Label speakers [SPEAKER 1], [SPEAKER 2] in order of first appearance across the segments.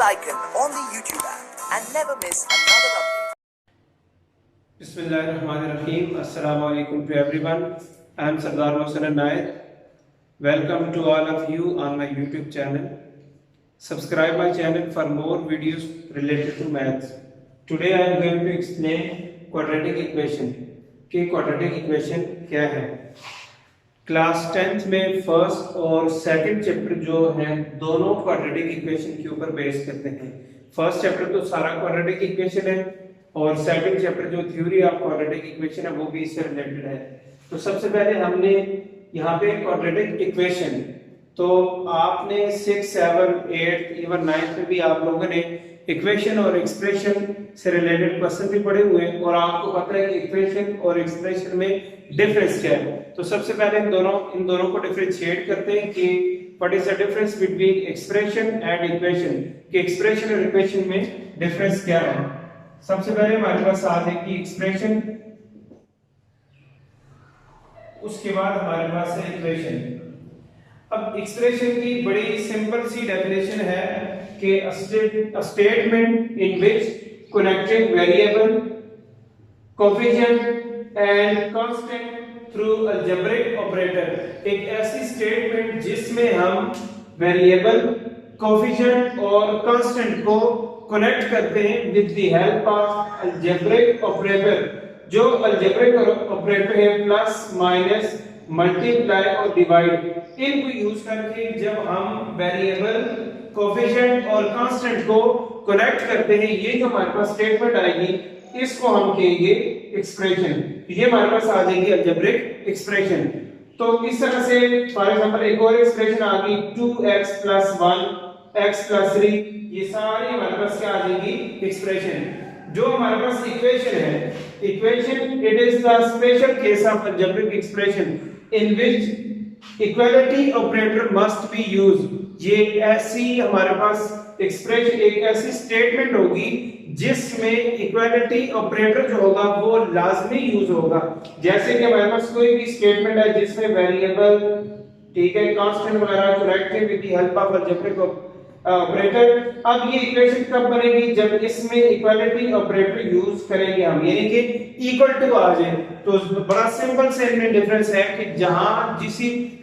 [SPEAKER 1] icon on the YouTube app and never miss another update.
[SPEAKER 2] Bismillahirrahmanirrahim. Assalamu alaikum to everyone. I am Sardar Mohsen Nair. Welcome to all of you on my YouTube channel. Subscribe my channel for more videos related to maths. Today I am going to explain quadratic equation. कि quadratic equation क्या है? Class 10th में first और second chapter जो है दोनों quadratic equation के ऊपर बेस करते हैं। फर्स्ट चैप्टर तो सारा क्वाड्रेटिक इक्वेशन है और सेकंड चैप्टर जो थ्योरी ऑफ क्वाड्रेटिक इक्वेशन है वो भी इससे रिलेटेड है। तो सबसे पहले हमने यहाँ पे क्वाड्रेटिक इक्वेशन, तो आपने 6, 7, 8 इवन 9 में भी आप लोगों ने इक्वेशन और एक्सप्रेशन से रिलेटेड क्वेश्चन भी पढ़े हुए हैं और आपको पता है कि इक्वेशन और एक्सप्रेशन में डिफरेंस क्या है। तो सबसे पहले इन दोनों को डिफरेंशिएट करते हैं कि what is the difference between expression and equation, कि एक्सप्रेशन और इक्वेशन में डिफरेंस क्या है। सबसे पहले हमारे पास आ जाएगी एक्सप्रेशन, उसके बाद हमारे पास है इक्वेशन। अब एक्सप्रेशन की बड़ी सिंपल सी डेफिनेशन है कि a statement in which connected variable, coefficient and constant through algebraic operator। एक ऐसी स्टेटमेंट जिसमें हम वेरिएबल, कोफिशिएंट और कांस्टेंट को कनेक्ट करते हैं with the help of algebraic operator. जो अलजेब्रिक ऑपरेटर है प्लस, माइनस, मल्टीप्लाई और डिवाइड, इनको यूज करके जब हम वेरिएबल, कोफिशिएंट और कांस्टेंट को कनेक्ट करते हैं, ये जो हमारे पास स्टेटमेंट आएगी इसको हम कहेंगे एक्सप्रेशन। ये हमारे पास आ जाएगी अलजेब्रिक एक्सप्रेशन। तो इस तरह से फॉर एग्जांपल एक और एक्सप्रेशन आ गई 2x + 1 x + 3, ये सारी हमारे पास क्या आ जाएगी एक्सप्रेशन। जो हमारे पास इक्वेशन है, equation it is the special case of algebraic expression in which equality operator must be used. ये ऐसी हमारे पास एक्सप्रेशन, एक ऐसी स्टेटमेंट होगी जिसमें इक्वालिटी ऑपरेटर जो होगा वो लाजमी यूज होगा। जैसे कि हमारे पास कोई भी स्टेटमेंट है जिसमें वेरिएबल, ठीक है, कांस्टेंट वगैरह कनेक्ट है with the help of algebraic operator. अब ये इक्वेशन कब बनेगी? जब इसमें इक्वालिटी ऑपरेटर यूज करेंगे हम, यानी कि इक्वल टू आ जाए। तो बड़ा सिंपल से इनमें डिफरेंस है कि जहां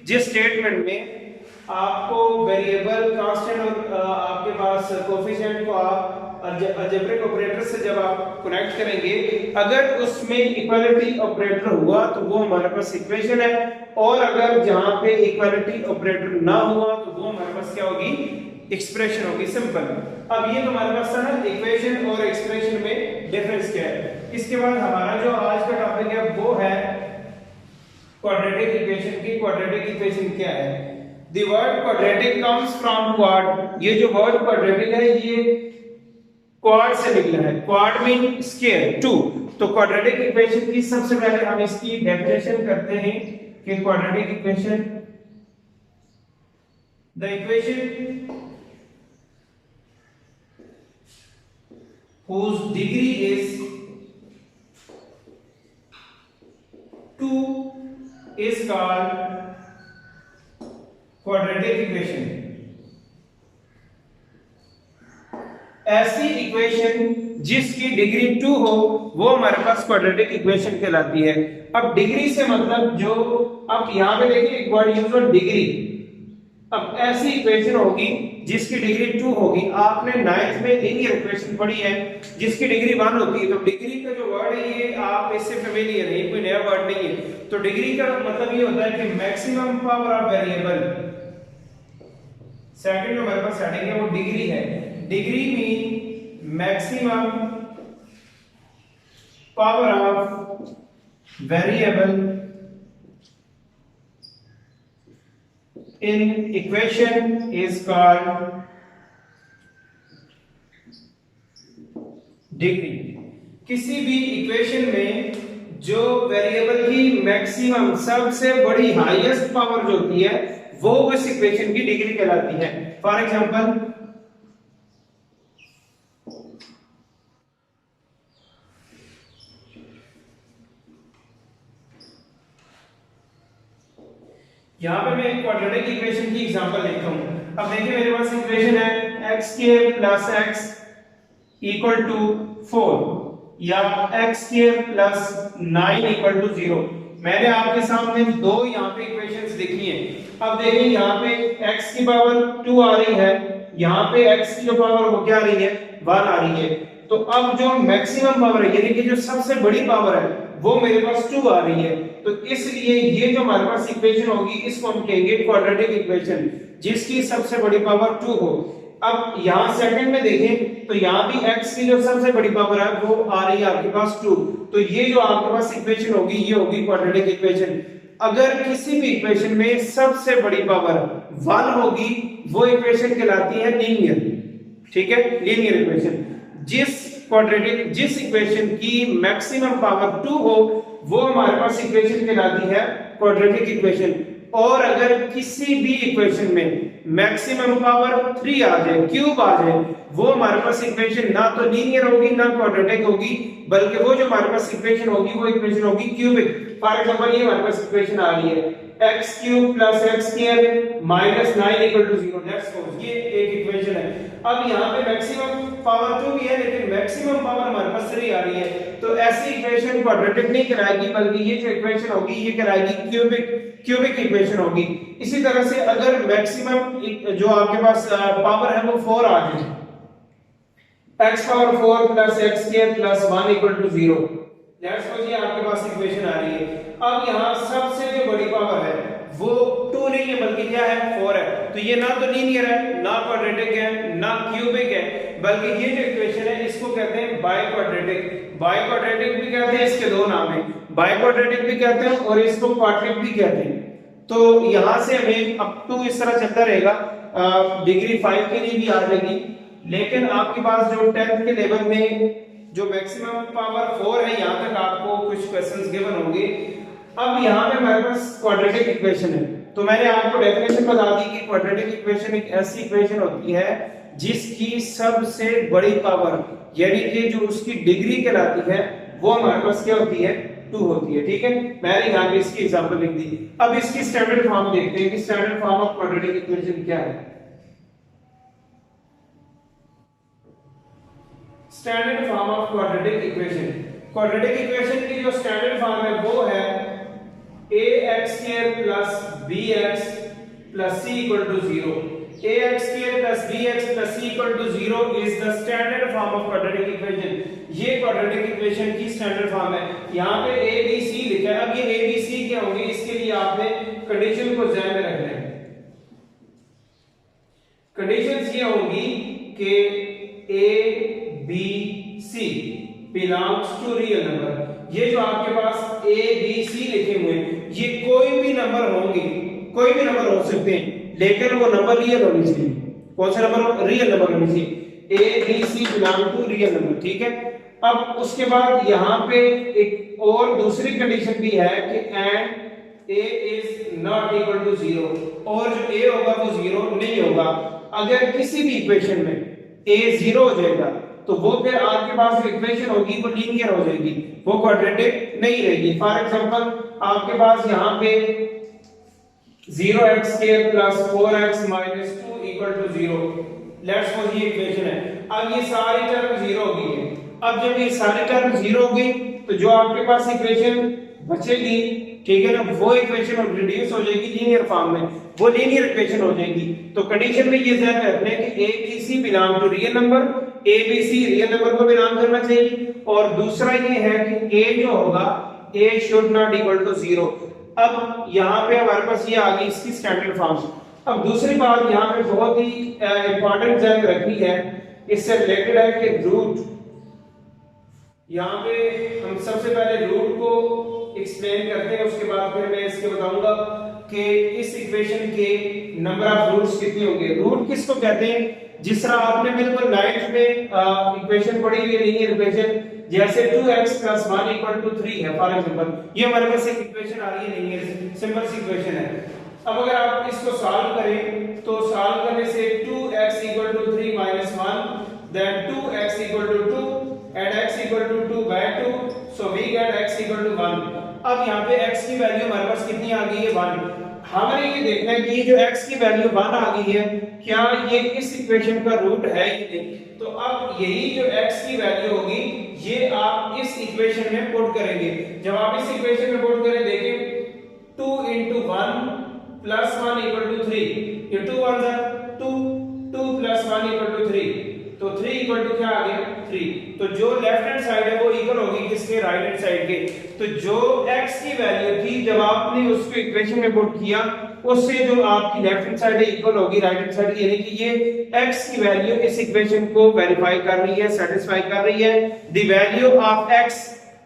[SPEAKER 2] जिस स्टेटमेंट में आपको वेरिएबल, कांस्टेंट और आपके पास कोफिशिएंट को आप अलजेब्रिक ऑपरेटर से जब आप कनेक्ट करेंगे, अगर उसमें इक्वालिटी ऑपरेटर हुआ तो वो हमारे पास इक्वेशन है, और अगर जहां पे इक्वालिटी ऑपरेटर ना हुआ तो वो हमारे पास क्या होगी? एक्सप्रेशन होगी। सिंपल। अब ये तो हमारे पास था ना इक्वेशन और एक्सप्रेशन में डिफरेंस क्या है। इसके बाद हमारा जो आज का टॉपिक है वो है क्वाड्रेटिक इक्वेशन की। क्वाड्रेटिक इक्वेशन क्या है? The word quadratic comes from quad। ये जो वर्ड क्वाड्रेटिक है ये क्वाड से निकला है। Quad mean square, 2। तो क्वाड्रेटिक इक्वेशन की सबसे पहले हम इसकी डेफिनेशन करते हैं कि quadratic equation, the equation whose degree is 2 is called quadratic equation. ऐसी इक्वेशन जिसकी डिग्री 2 हो वो हमारे पास क्वाड्रेटिक इक्वेशन कहलाती है। अब डिग्री से मतलब जो, अब यहां पे देखिए एक वर्ड यूज हुआ डिग्री। अब ऐसी इक्वेशन होगी जिसकी डिग्री 2 होगी। आपने 9th में लीनियर इक्वेशन पढ़ी है जिसकी डिग्री 1 होती है। तो डिग्री का जो वर्ड है ये आप इससे फेमिलियर है, ये कोई नया वर्ड नहीं है। तो डिग्री का मतलब ये होता है कि maximum power of variable. Second जो हमारे पास हेडिंग है वो डिग्री है। Degree mean maximum power of variable in equation is called degree. किसी भी इक्वेशन में जो वेरिएबल की मैक्सिमम सबसे बड़ी हाईएस्ट पावर जो होती है वो उस इक्वेशन की डिग्री कहलाती है। फॉर एग्जांपल यहां पे मैं एक क्वाड्रेटिक इक्वेशन की एग्जांपल लेता हूं। अब देखिए मेरे पास इक्वेशन है x square plus x equal to 4 या x square plus 9 equal to 0। मैंने आपके सामने दो यहाँ पे इक्वेशंस लिखी हैं। अब देखिए यहाँ पे x की पावर 2 आ रही है, यहाँ पे x की जो पावर वो क्या आ रही है 1 आ रही है। तो अब जो मैक्सिमम पावर है यानी कि जो सबसे बड़ी पावर है वो मेरे पास 2 आ रही है। तो इसलिए ये जो हमारे पास इक्वेशन होगी इसको हम कहेंगे क्वाड्रेटिक इक्वेशन जिसकी सबसे बड़ी पावर 2 हो। अब यहाँ सेकंड में देखें तो यहाँ भी x की जो सबसे बड़ी पावर है वो आ रही है आपके पास 2। तो ये जो आपके पास इक्वेशन होगी ये होगी क्वाड्रेटिक इक्वेशन। अगर किसी भी इक्वेशन में सबसे बड़ी पावर 1 होगी वो इक्वेशन कहलाती है लीनियर। ठीक है, लीनियर इक्वेशन। जिस इक्वेशन की मैक्सिमम पावर 2 हो वो हमारे पास इक्वेशन कहलाती है क्वाड्रेटिक इक्वेशन। और अगर किसी भी इक्वेशन में मैक्सिमम पावर 3 आ जाए, क्यूब आ जाए, वो हमारे पास इक्वेशन ना तो लीनियर होगी ना क्वाड्रेटिक होगी, बल्कि वो जो हमारे पास इक्वेशन होगी वो इक्वेशन होगी क्यूबिक। फॉर एग्जांपल ये हमारे पास इक्वेशन आ रही है x cube plus x square minus 9 equal to 0। That's suppose ये एक इक्वेशन है। अब यहाँ पे मैक्सिमम पावर 2 भी है लेकिन मैक्सिमम पावर हमारे पास 3 आ रही है। तो ऐसी इक्वेशन क्वाड्रेटिक नहीं कहलाएगी बल्कि ये जो इक्वेशन होगी ये कहलाएगी क्यूबिक इक्वेशन होगी। इसी तरह से अगर मैक्सिमम जो आपके पास पावर है वो 4 आ जाए, x power 4 plus x square plus 1 equal to 0। That's what ये आपके पास इक्वेशन आ रही है। अब यहाँ सबसे जो बड़ी पावर है वो 2 नहीं है बल्कि क्या है 4 है। तो ये ना तो लीनियर है ना क्वाड्रेटिक है ना क्यूबिक है, बल्कि ये जो इक्वेशन है इसको कहते हैं बाइक्वाड्रेटिक। बाइक्वाड्रेटिक भी कहते हैं, इसके दो नाम है, बाइक्वाड्रेटिक भी कहते हैं और इसको क्वाड्रिक भी कहते हैं। तो यहाँ से हमें अप टू इस तरह चलता रहेगा, डिग्री 5 के लिए भी आ जाएगी। लेकिन आपके पास जो 10th के लेवल में जो मैक्सिमम पावर 4 है यहाँ तक आपको कुछ क्वेश्चंस गिवन होंगे। अब यहाँ पे हमारे पास क्वाड्रेटिक इक्वेशन है। तो मैंने आपको डेफिनेशन बता दी कि क्वाड्रेटिक इक्वेशन एक ऐसी इक्वेशन होती है जिसकी सबसे बड़ी पावर यानी कि जो उसकी डिग्री कहलाती है वो हमारे पास क्या होती है 2 होती है। ठीक है, मैंने यहाँ पे इसकी एग्जांपल लिख दी। अब इसकी स्टैंडर्ड फॉर्म देखते हैं कि standard form of quadratic equation क्या है। Standard form of quadratic equation, quadratic equation की जो स्टैंडर्ड फॉर्म है वो है ax square plus bx plus c equal to 0। ax square plus bx plus c equal to 0 is the standard form of quadratic equation। ये quadratic equation की standard form है। यहाँ पे a b c लिखा है। अब ये a b c क्या होंगे इसके लिए आपने कंडीशन को ध्यान में रखना है। कंडीशंस ये होंगी कि a b c belongs to real number। ये जो आपके पास a b c लिखे हुए ये कोई भी नंबर होंगे, कोई भी नंबर हो सकते हैं लेकिन वो नंबर रियल होने चाहिए। कौन सा नंबर? रियल नंबर होने चाहिए। a b c belong to real number. ठीक है, अब उसके बाद यहाँ पे एक और दूसरी कंडीशन भी है कि and a is not equal to 0, और जो a होगा वो 0 नहीं होगा। अगर किसी भी इक्वेशन में a 0 हो जाएगा तो वो फिर आपके पास जो इक्वेशन होगी वो लीनियर हो जाएगी, वो क्वाड्रेटिक नहीं रहेगी। फॉर एग्जांपल आपके पास यहाँ पे 0x square plus 4x minus 2 equal to 0। Let's suppose ये इक्वेशन है। अब ये सारी टर्म 0 हो गई है। अब जब ये सारी टर्म 0 हो गई तो जो आपके पास इक्वेशन बचेगी, ठीक है ना, वो इक्वेशन अब रिड्यूस हो जाएगी लीनियर फॉर्म में, वो लीनियर इक्वेशन हो जाएगी। तो कंडीशन में ये ध्यान रखना है कि a b c belong to real number, a b c real number को बिलोंग करना चाहिए। और दूसरा ये है कि a जो होगा a should not equal to 0। अब यहाँ पे हमारे पास ये आ गई इसकी स्टैंडर्ड फॉर्म। अब दूसरी बात यहाँ पे बहुत ही इंपॉर्टेंट ध्यान रखनी है, इससे रिलेटेड है कि रूट। यहाँ पे हम सबसे पहले रूट को एक्सप्लेन करते हैं, उसके बाद फिर मैं इसके बताऊंगा कि इस इक्वेशन के नंबर ऑफ रूट्स कितने होंगे। रूट किसको कहते हैं? जिस तरह आपने बिल्कुल 9th में इक्वेशन पढ़ी हुई है लीनियर इक्वेशन, जैसे 2x + 1 = 3 है फॉर एग्जांपल, ये हमारे पास एक इक्वेशन आ रही है लीनियर सिंपल सी इक्वेशन है। अब अगर आप इसको सॉल्व करें तो सॉल्व करने से 2x = 3 - 1 then 2x = 2 and x = 2 by 2, so we get x = 1। अब यहाँ पे x की वैल्यू हमारे पास कितनी आ गई है 1। हमने ये देखना है कि ये जो x की वैल्यू 1 आ गई है क्या ये इस इक्वेशन का रूट है या नहीं। तो अब यही जो x की वैल्यू होगी ये आप इस इक्वेशन में पुट करेंगे। जब आप इस इक्वेशन में पुट करें, देखिए 2 into 1 plus 1 equal to 3, ये 2 1 are 2, 2 plus 1 equal to 3, तो 3 equal to क्या आ गया 3। तो जो लेफ्ट हैंड साइड है वो इक्वल होगी किसके, राइट हैंड साइड के। तो जो x की वैल्यू थी जब आपने उसको इक्वेशन में पुट किया उससे जो आपकी लेफ्ट हैंड साइड है इक्वल होगी राइट हैंड साइड, यानी कि ये x की वैल्यू इस इक्वेशन को वेरीफाई कर रही है, सेटिस्फाई कर रही है। द वैल्यू ऑफ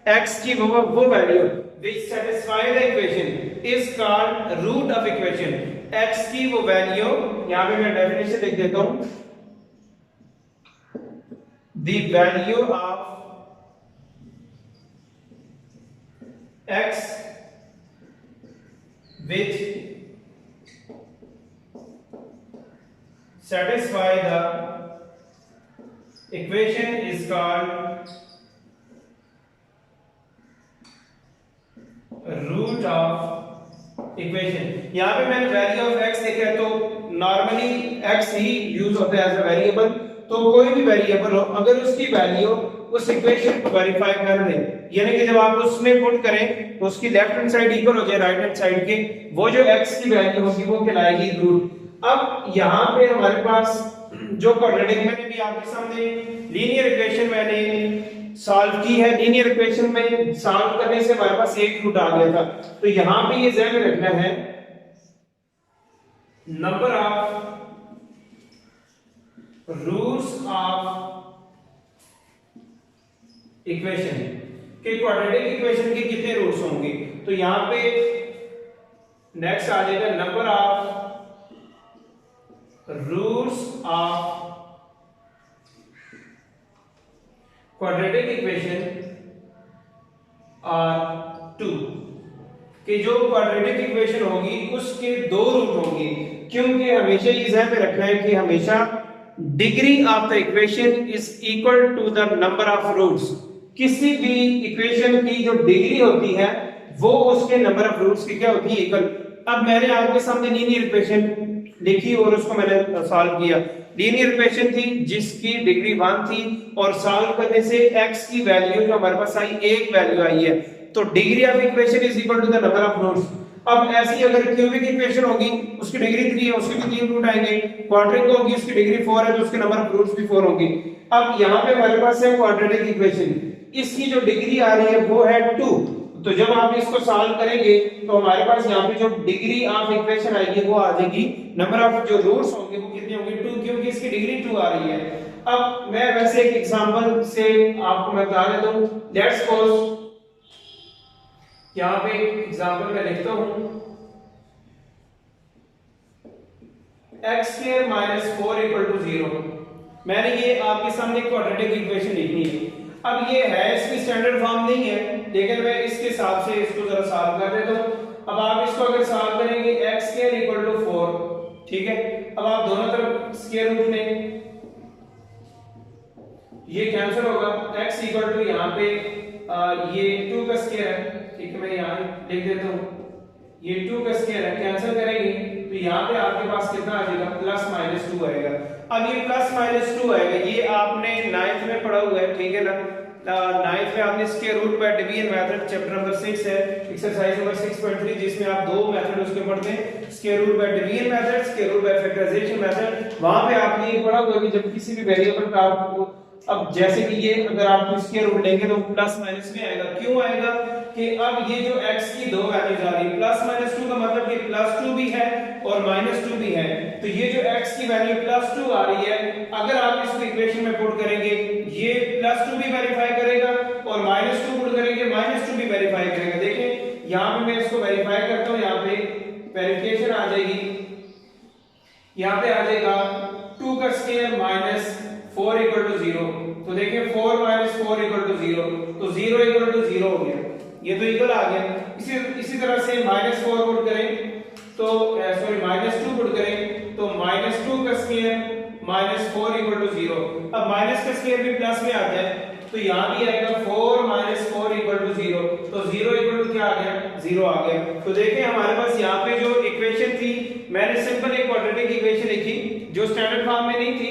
[SPEAKER 2] x की वो value which satisfy the equation is called root of equation। x की वो वैल्यू, यहां पे मैं डेफिनेशन लिख देता हूं, the value of x which satisfy the equation is called root of equation. यहां पे मैंने वैल्यू ऑफ x देखा है तो नॉर्मली x ही यूज होता है एज अ वेरिएबल। तो कोई भी वेरिएबल हो अगर उसकी वैल्यू उस इक्वेशन को वेरीफाई कर ले, यानी कि जब आप उसमें पुट करें तो उसकी लेफ्ट हैंड साइड इक्वल हो जाए राइट हैंड साइड के, वो जो x की वैल्यू होगी वो कहलाएगी रूट। अब यहां पे हमारे पास जो क्वाड्रेटिक, मैंने भी आपके सामने लीनियर इक्वेशन मैंने सॉल्व की है, लीनियर इक्वेशन में सॉल्व करने से हमारे पास एक रूट आ गया था। तो यहां पे ये ध्यान में रखना है number of roots of equation के, क्वाड्रेटिक इक्वेशन के कितने रूट्स होंगे। तो यहां पे नेक्स्ट आ जाएगा number of roots of quadratic equation are 2, कि जो क्वाड्रेटिक इक्वेशन होगी उसके दो रूट होंगे, क्योंकि हमेशा ये ध्यान में रखना है कि हमेशा degree of the equation is equal to the number of roots. किसी भी इक्वेशन की जो डिग्री होती है वो उसके नंबर ऑफ रूट्स की क्या होती है, इक्वल। अब मैंने आपके सामने लीनियर इक्वेशन लिखी और उसको मैंने सॉल्व किया। लीनियर इक्वेशन थी जिसकी डिग्री 1 थी और सॉल्व करने से x की वैल्यू जो हमारे पास आई, एक वैल्यू आई है, तो degree of equation is equal to the number of roots. अब ऐसी अगर क्यूबिक इक्वेशन होगी उसकी डिग्री 3 है, उसके भी 3 रूट आएंगे। क्वाड्रेटिक होगी उसकी डिग्री 4 है तो उसके नंबर ऑफ रूट्स भी 4 होंगे। अब यहां पे हमारे पास है क्वाड्रेटिक इक्वेशन, इसकी जो डिग्री आ रही है वो है 2। तो जब आप इसको सॉल्व करेंगे तो हमारे पास यहाँ पे जो डिग्री ऑफ इक्वेशन आएगी वो आ जाएगी, नंबर ऑफ जो रूट्स होंगे वो कितने होंगे 2, क्योंकि इसकी डिग्री 2 आ रही है। अब मैं वैसे एक एग्जांपल से आपको मैं बता देता हूं। लेट्स सपोज यहाँ पे एग्जांपल मैं लिखता हूं x² - 4 = 0। मैंने ये आपके सामने क्वाड्रेटिक इक्वेशन लिखनी है। अब ये है, इसकी स्टैंडर्ड फॉर्म नहीं है, लेकिन मैं इसके हिसाब से इसको जरा सॉल्व कर देता हूं। अब आप इसको अगर सॉल्व करेंगे x² = 4, ठीक है। अब आप दोनों तरफ स्क्वायर रूट लें, ये कैंसिल होगा। x = यहां पे ये 2 का स्क्वायर है, ठीक है, मैं यहां लिख देता हूं, ये 2 का स्क्वायर है, कैंसिल करेंगे तो यहां पे आपके पास कितना आ जाएगा, +-2 आएगा। अब ये +-2 आएगा, ये आपने 9th में पढ़ा हुआ है, ठीक है ना। 9th में आपने square root by division method chapter number 6 है, एक्सरसाइज नंबर 6.3, जिसमें आप दो मेथड उसके पढ़ते हैं, square root by division method, square root by factorisation method. वहां पे आपने ये पढ़ा हुआ है कि जब किसी भी वेरिएबल का आपको, अब जैसे कि ये अगर आप स्क्वायर रूट लेंगे तो प्लस माइनस में आएगा। क्यों आएगा कि अब ये जो x की दो वैल्यूज आ रही है, +-2 का मतलब कि +2 भी है और -2 भी है। तो ये जो x की वैल्यू +2 आ रही है, अगर आप इसको इक्वेशन में पुट करेंगे ये +2 भी वेरीफाई करेगा और -2 पुट करेंगे -2 भी वेरीफाई करेगा। देखें यहां पे मैं इसको वेरीफाई करता हूं, यहां पे वेरिफिकेशन आ जाएगी, यहां पे आ जाएगा 2 का स्क्वायर -4 = 0। तो देखिए 4 - 4 = 0, तो 0 = 0 हो गया, ये तो इक्वल आ गया। इसी तरह से -4 पुट करें तो सॉरी -2 पुट करें तो -2 का स्क्वायर -4 = 0। अब माइनस का स्क्वायर भी प्लस में आता है तो यहां भी आएगा 4 - 4 = 0, तो 0 = क्या आ गया, 0 आ गया। तो देखें हमारे पास यहां पे जो इक्वेशन थी, मैंने सिंपल एक क्वाड्रेटिक इक्वेशन लिखी जो स्टैंडर्ड फॉर्म में नहीं थी,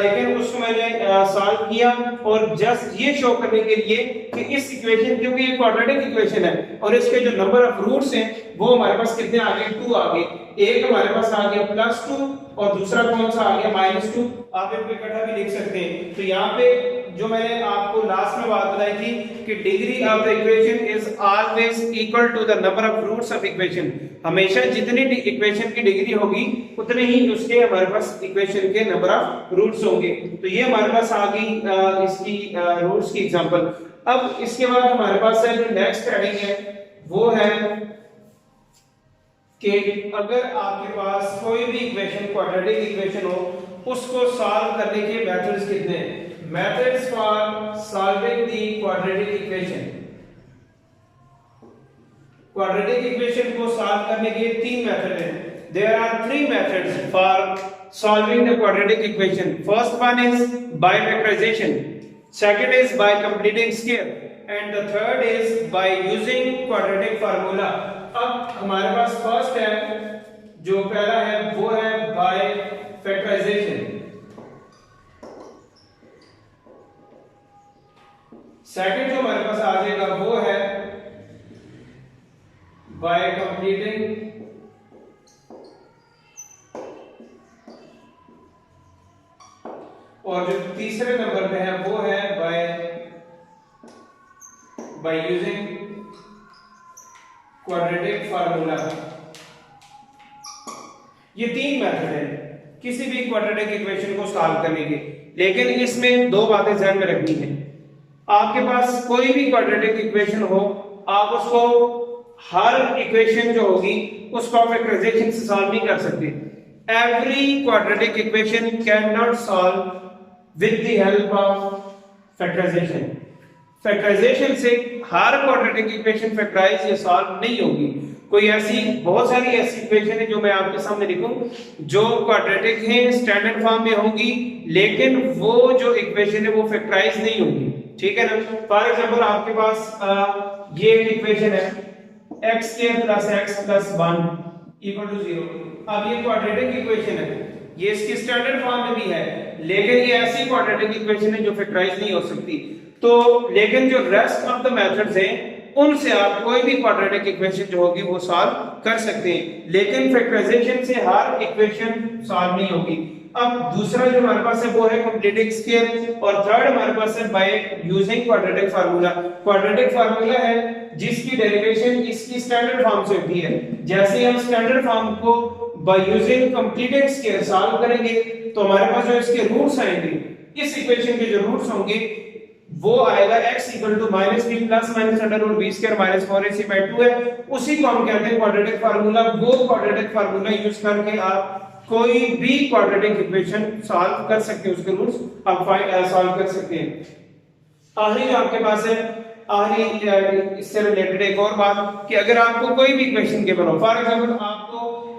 [SPEAKER 2] लेकिन उसको मैंने सॉल्व किया और जस्ट ये शो करने के लिए कि इस इक्वेशन, क्योंकि ये क्वाड्रेटिक इक्वेशन है और इसके जो नंबर ऑफ रूट्स हैं वो हमारे पास कितने आ गए, 2 आ गए। एक हमारे पास आ गया +2 और दूसरा कौन सा आ गया -2। आप इनको इकट्ठा भी लिख सकते हैं। तो यहाँ पे जो मैंने आपको लास्ट में बात बताई थी कि degree of the equation is always equal to the number of roots of equation. हमेशा जितनी इक्वेशन की डिग्री होगी उतने ही उसके हमारे पास इक्वेशन के नंबर ऑफ रूट्स होंगे। तो ये हमारे पास आ गई इसकी रूट्स की एग्जांपल। अब इसके बाद हमारे पास है जो नेक्स्ट हेडिंग है वो है कि अगर आपके पास कोई भी इक्वेशन क्वाड्रेटिक इक्वेशन हो, उसको सॉल्व करने के मेथड्स कितने हैं? Methods for solving the quadratic equation. Quadratic equation को सॉल्व करने के 3 मेथड हैं। There are 3 methods for solving the quadratic equation. First one is by factorisation, second is by completing square and the third is by using quadratic formula. अब हमारे पास first है, जो पहला है वो है बाय फैक्टराइजेशन, सेकंड जो हमारे पास आ जाएगा वो है बाय कंप्लीटिंग, और जो तीसरे नंबर पे है वो है बाय यूजिंग क्वाड्रेटिक फार्मूला। ये 3 मेथड है किसी भी क्वाड्रेटिक इक्वेशन को सॉल्व करने के, लेकिन इसमें 2 बातें ध्यान में रखनी है। आपके पास कोई भी क्वाड्रेटिक इक्वेशन हो, आप उसको हर इक्वेशन जो होगी उसको फैक्टराइजेशन से सॉल्व नहीं कर सकते। Every quadratic equation can not solve with the help of factorisation. Factorisation से हर क्वाड्रेटिक इक्वेशन फैक्टराइज या सॉल्व नहीं होगी। कोई ऐसी बहुत सारी ऐसी इक्वेशन है जो मैं आपके सामने लिखूं जो क्वाड्रेटिक है, स्टैंडर्ड फॉर्म में होंगी, लेकिन वो जो इक्वेशन है वो फैक्टराइज नहीं होगी। ठीक है ना? फॉर एग्जांपल आपके पास ये एक इक्वेशन है x² + x + 1 = 0। अब ये क्वाड्रेटिक इक्वेशन है, ये इसकी स्टैंडर्ड फॉर्म में भी है, लेकिन ये ऐसी क्वाड्रेटिक इक्वेशन है जो फैक्टराइज नहीं हो सकती। तो लेकिन जो रेस्ट ऑफ द मेथड्स हैं उनसे आप कोई भी क्वाड्रेटिक इक्वेशन जो होगी वो सॉल्व कर सकते हैं, लेकिन फैक्टराइजेशन से हर इक्वेशन सॉल्व नहीं होगी। अब दूसरा जो हमारे पास है वो है कंप्लीटिंग स्क्वायर, और थर्ड हमारे पास है bye using quadratic formula. Quadratic formula है जिसकी डेरिवेशन इसकी स्टैंडर्ड फॉर्म से होती है। जैसे हम स्टैंडर्ड फॉर्म को by using completing square solve करेंगे तो हमारे पास जो इसके रूट्स आएंगे, इस इक्वेशन के जो रूट्स होंगे वो आएगा x = -b + -√b² - 4ac/2 है। उसी को हम कहते हैं क्वाड्रेटिक फार्मूला। वो क्वाड्रेटिक फार्मूला यूज करके आप कोई भी क्वाड्रेटिक इक्वेशन सॉल्व कर सकते हैं, उसके रूट्स आप सॉल्व कर सकते हैं। आखिरी जो आपके पास है, आखिरी इससे रिलेटेड एक और बात कि अगर आपको कोई भी इक्वेशन गिवन हो, फॉर एग्जांपल आपको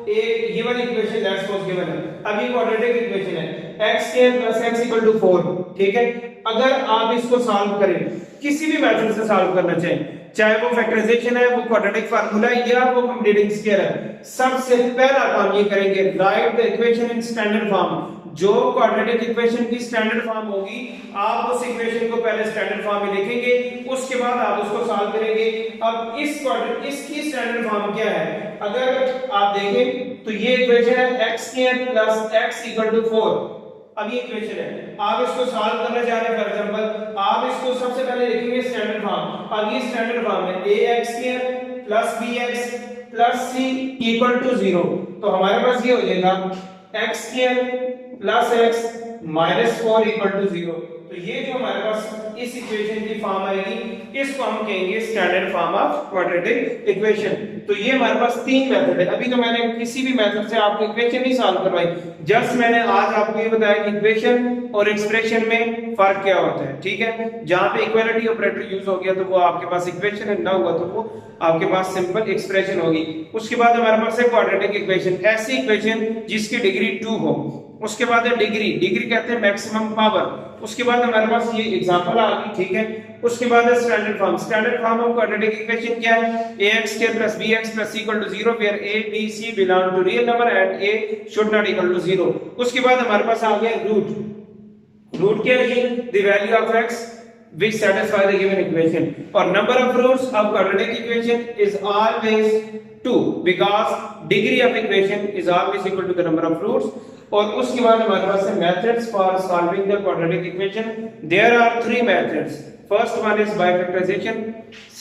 [SPEAKER 2] एक given equation let's suppose given है, अब ये क्वाड्रेटिक इक्वेशन है x² + x = 4। ठीक है? अगर आप इसको सॉल्व करें, किसी भी मेथड से सॉल्व करना चाहें, चाहे वो फैक्टराइजेशन है, वो क्वाड्रेटिक फार्मूला या वो कंप्लीटिंग स्क्वायर है, सबसे पहला काम ये करेंगे right the equation in standard form. जो क्वाड्रेटिक इक्वेशन की स्टैंडर्ड फॉर्म होगी, आप उस इक्वेशन को पहले स्टैंडर्ड फॉर्म में लिखेंगे, उसके बाद आप उसको सॉल्व करेंगे। अब इसकी स्टैंडर्ड फॉर्म क्या है? अगर आप देखें तो ये इक्वेशन है x² + x = 4। अब ये इक्वेशन है, आप इसको सॉल्व करना चाह रहे हैं, फॉर एग्जांपल आप इसको सबसे पहले लिखेंगे स्टैंडर्ड फॉर्म। अब ये स्टैंडर्ड फॉर्म है ax² + bx + c = 0। तो हमारे पास ये हो जाएगा x² + x - 4 = 0। तो ये जो हमारे पास इस इक्वेशन की फॉर्म आएगी, इसको हम कहेंगे standard form of quadratic equation. तो ये हमारे पास 3 मेथड है। अभी तो मैंने किसी भी मेथड से आपको इक्वेशन नहीं सॉल्व करवाई, जस्ट मैंने आज आपको ये बताया कि इक्वेशन और एक्सप्रेशन में फर्क क्या होता है। ठीक है? जहां पे इक्वालिटी ऑपरेटर यूज हो गया तो वो आपके पास इक्वेशन है, ना हुआ तो वो आपके पास सिंपल एक्सप्रेशन होगी। उसके बाद हमारे पास है क्वाड्रेटिक इक्वेशन, ऐसी इक्वेशन जिसकी डिग्री 2 हो। उसके बाद है डिग्री, डिग्री कहते हैं मैक्सिमम पावर। उसके बाद हमारे पास ये एग्जांपल आ गई, ठीक है। उसके बाद है standard form. Standard form of quadratic equation क्या है? ax² + bx + c = 0 where a b c belong to real number and a should not equal to 0। उसके बाद हमारे पास आ गया रूट। रूट क्या है? The value of x which satisfy the given equation, or number of roots of quadratic equation is always 2 because degree of equation is always equal to the number of roots। और उसके बाद हमारे पास है methods for solving the quadratic equation। There are 3 methods। First one is by factorization,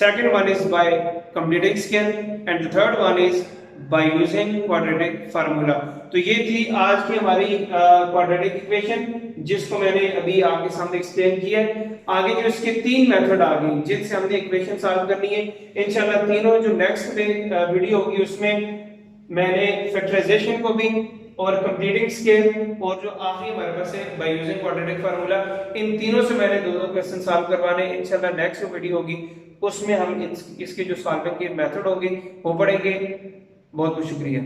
[SPEAKER 2] second one is by completing scale, and the third one is by using quadratic formula। तो ये थी आज की हमारी क्वाड्रेटिक इक्वेशन, जिसको मैंने अभी आपके सामने एक्सप्लेन किया है। आगे जो इसके 3 मेथड आ गई जिनसे हमने इक्वेशन सॉल्व करनी है, इंशाल्लाह तीनों जो नेक्स्ट वीडियो होगी उसमें मैंने फैक्टराइजेशन को भी और कंप्लीटिंग स्केल और जो आखिरी हमारे पास है बाय यूजिंग क्वाड्रेटिक फार्मूला, इन तीनों से मैंने दो क्वेश्चन सॉल्व करवाने। इंशाल्लाह नेक्स्ट जो वीडियो होगी उसमें हम इसके जो सॉल्विंग के मेथड होंगे वो पढ़ेंगे। बहुत बहुत शुक्रिया।